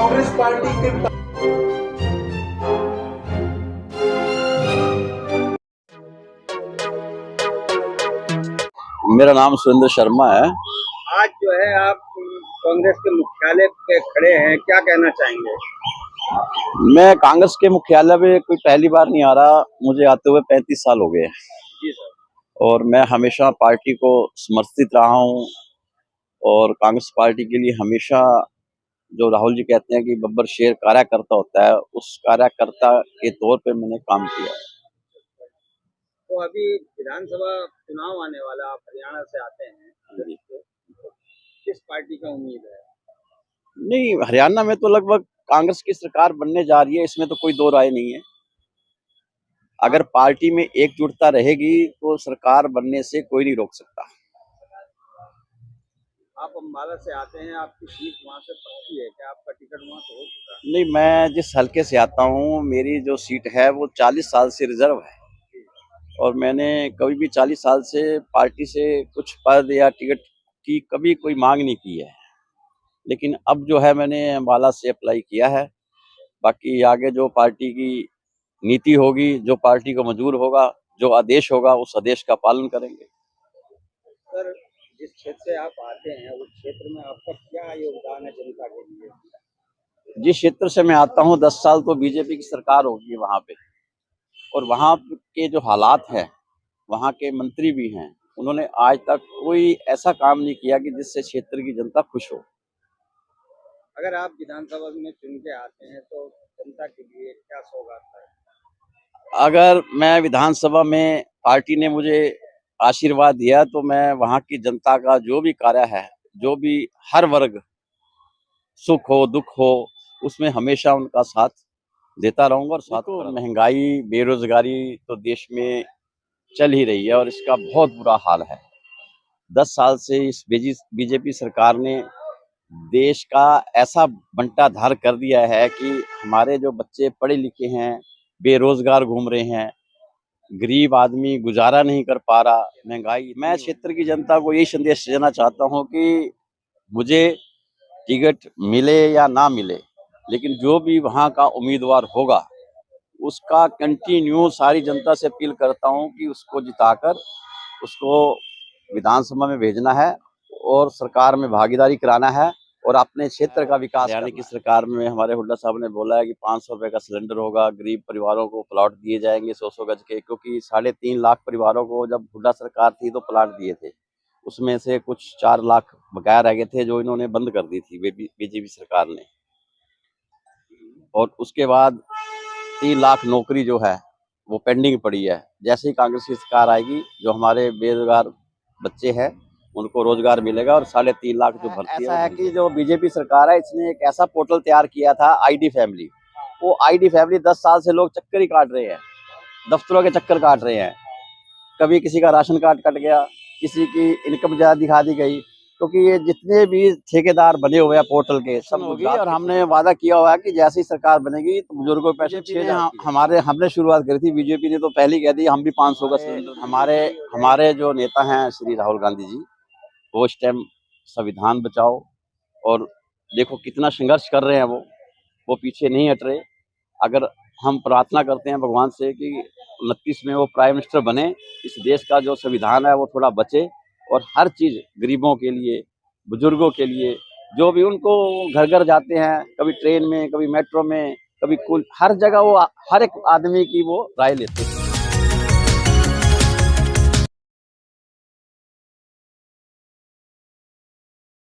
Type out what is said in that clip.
Congress party के मेरा नाम सुरेंद्र शर्मा है। आज जो है आप कांग्रेस के मुख्यालय पे खड़े हैं, क्या कहना चाहेंगे? मैं कांग्रेस के मुख्यालय में कोई पहली बार नहीं आ रहा, मुझे आते हुए 35 साल हो गए। जी सर। और मैं हमेशा पार्टी को समर्थित रहा हूँ और कांग्रेस पार्टी के लिए हमेशा, जो राहुल जी कहते हैं कि बब्बर शेर कार्यकर्ता होता है, उस कार्यकर्ता के तौर पे मैंने काम किया। तो अभी विधानसभा चुनाव आने वाला, आप हरियाणा से आते हैं, किस पार्टी का उम्मीद है? नहीं, हरियाणा में तो लगभग कांग्रेस की सरकार बनने जा रही है, इसमें तो कोई दो राय नहीं है। अगर पार्टी में एकजुटता रहेगी तो सरकार बनने से कोई नहीं रोक सकता। आप अम्बाला से आते हैं, आपकी सीट वहाँ से पक्की है क्या? आपका टिकट वहाँ से हो चुका है? नहीं, मैं जिस हलके से आता हूँ, मेरी जो सीट है वो 40 साल से रिजर्व है और मैंने कभी भी 40 साल से पार्टी से कुछ पद या टिकट की कभी कोई मांग नहीं की है। लेकिन अब जो है मैंने अम्बाला से अप्लाई किया है। बाकी आगे जो पार्टी की नीति होगी, जो पार्टी को मंजूर होगा, जो आदेश होगा, उस आदेश का पालन करेंगे। सर, जिस क्षेत्र से आप आते हैं उस क्षेत्र में आपका क्या योगदान है जनता के लिए? जिस क्षेत्र से मैं आता हूँ 10 साल तो बीजेपी की सरकार होगी वहाँ पे, और वहाँ के जो हालात हैं, वहाँ के मंत्री भी हैं, उन्होंने आज तक कोई ऐसा काम नहीं किया कि जिससे क्षेत्र की जनता खुश हो। अगर आप विधानसभा में चुन के आते हैं तो जनता के लिए क्या सौगात है? अगर मैं विधानसभा में पार्टी ने मुझे आशीर्वाद दिया तो मैं वहाँ की जनता का जो भी कार्य है, जो भी हर वर्ग, सुख हो दुख हो, उसमें हमेशा उनका साथ देता रहूंगा। और साथ तो महंगाई, बेरोजगारी तो देश में चल ही रही है और इसका बहुत बुरा हाल है। 10 साल से इस बीजेपी सरकार ने देश का ऐसा बंटाधार कर दिया है कि हमारे जो बच्चे पढ़े लिखे हैं बेरोजगार घूम रहे हैं, गरीब आदमी गुजारा नहीं कर पा रहा, महंगाई। मैं क्षेत्र की जनता को यही संदेश देना चाहता हूं कि मुझे टिकट मिले या ना मिले, लेकिन जो भी वहां का उम्मीदवार होगा उसका कंटिन्यू सारी जनता से अपील करता हूं कि उसको जिताकर उसको विधानसभा में भेजना है और सरकार में भागीदारी कराना है और अपने क्षेत्र का विकास। हरियाणा की सरकार में हमारे हुड्डा साहब ने बोला है कि 500 रुपए का सिलेंडर होगा, गरीब परिवारों को प्लॉट दिए जाएंगे 100-100 गज के, क्योंकि 3.5 लाख परिवारों को जब हुड्डा सरकार थी तो प्लॉट दिए थे, उसमें से कुछ 4 लाख बकाया रह गए थे जो इन्होंने बंद कर दी थी बीजेपी सरकार ने। और उसके बाद 3 लाख नौकरी जो है वो पेंडिंग पड़ी है। जैसे ही कांग्रेस की सरकार आएगी, जो हमारे बेरोजगार बच्चे हैं उनको रोजगार मिलेगा और 3.5 लाख जो भर्ती ऐसा है कि जो बीजेपी सरकार है इसने एक ऐसा पोर्टल तैयार किया था आईडी फैमिली। वो आईडी फैमिली 10 साल से लोग चक्कर ही काट रहे हैं, दफ्तरों के चक्कर काट रहे हैं। कभी किसी का राशन कार्ड कट गया, किसी की इनकम ज्यादा दिखा दी गई, क्योंकि ये जितने भी ठेकेदार बने हुए हैं पोर्टल के सब होगी। और हमने वादा किया हुआ है कि जैसे ही सरकार बनेगी तो बुजुर्गों को पैसे हमने शुरुआत करी थी, बीजेपी ने तो पहले कह दी हम भी 500 का सिलेंडर। हमारे जो नेता हैं श्री राहुल गांधी जी, वो इस टाइम संविधान बचाओ और देखो कितना संघर्ष कर रहे हैं, वो पीछे नहीं हट रहे। अगर हम प्रार्थना करते हैं भगवान से कि 29 में वो प्राइम मिनिस्टर बने, इस देश का जो संविधान है वो थोड़ा बचे और हर चीज गरीबों के लिए, बुजुर्गों के लिए, जो भी उनको घर घर जाते हैं, कभी ट्रेन में, कभी मेट्रो में, कभी कुल हर जगह वो हर एक आदमी की वो राय लेते हैं।